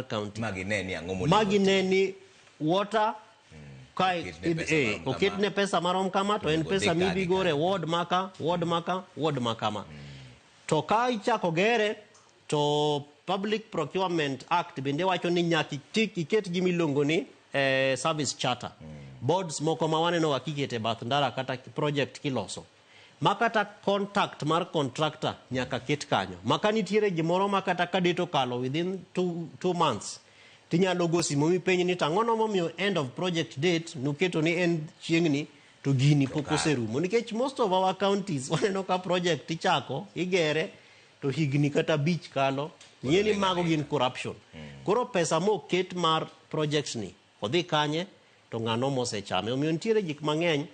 county. Magineni water kai oketne pesa marom kama to en pesa mibi gore ward maka ma. To ka ichako gere to Public Procurement Act bende wacho ni nyaki iket gimi longo ni service charter. Boards moko mawane no wakikete bath ndara kata project kiloso. Makata contact mar contractor nyaka ket kanyo. Maka nitiere gimoro makata kadeto kalo within 2 months. Tinya logo simo mi penyi ni tangono momio end of project date nuketo ni end chiengni to gini pokose rumo. Nikech most of our counties waneno ka project ichako igere to higni kata beach kalo yeni mago gin corruption. Koro pesa mo ket mar projects ni odhi kanye to ngano mose chame. Omio nitiere gik mang'eny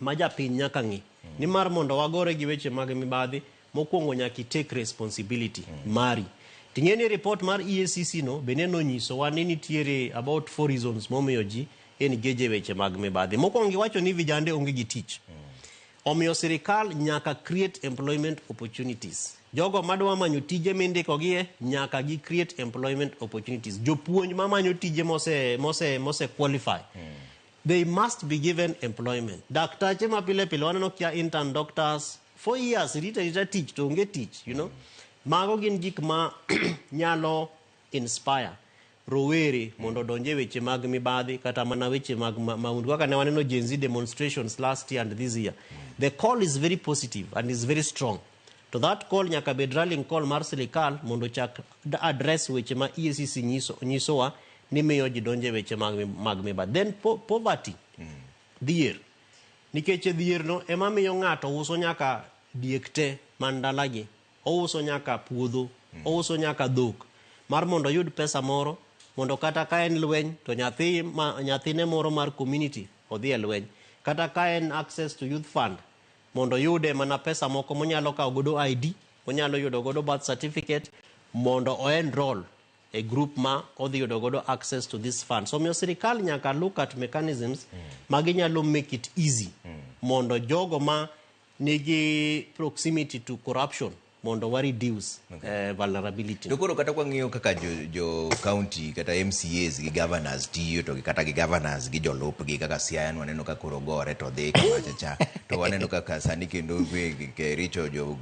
ma japiny nyaka ng'i. Ni mar mondo wagore gi weche mag mibadhi mokwongo nyaki take responsibility mari. Tingeni report mar EACC no bene no nyiso wani nitiere about 4 reasons momiyo ji en geje weche mag mibadhi. Mokwongo wacho ni vijande onge gi tich. Omiyo sirkal nyaka create employment opportunities. Jogo madwa manyo tije mindiko gie nyaka gi create employment opportunities. Jopuonj ma manyo tije mose qualify. They must be given employment. Daktache ma pile waneno kia intern doctors 4 years rita teach to onge teach, you know. Mago gin gik ma nyalo inspire rowere mondo donje weche mag mibadhi kata mana weche mag maundu. Kaka ne waneno Gen Z demonstrations last year and this year. The call is very positive and is very strong. To that call nyaka bed rallying call mar sirkal mondo chak address weche ma EACC nyisowa ni miyo ji donje weche mag mibadhi. Then poverty. Dhier. Nikech dhier no ema miyo ng'ato uso nyaka diekte mandalagi. Ouso nyaka puodho, ouso nyaka dhok. Mar mondo yud pesa moro, mondo kata ka en lweny to nyathine moro mar community odhi e lweny. Kata ka en access to youth fund, mondo yude mana pesa moko monyalo kawo godo ID, monyalo yudo godo birth certificate, mondo enroll a group ma odhi yudo godo access to this fund. So miyo sirkal nyaka look at mechanisms maginyalo make it easy mondo jogo ma nigi proximity to corruption mondo wa reduce vulnerability. Dokoro kata kwa ng'iyo kaka jo county kata MCAs gi governors tiyo to kata gi governors gi jolup gi kaka Siaya waneno ka koro gore to dhi kama chacha to waneno kaka sani kendo ke richo jo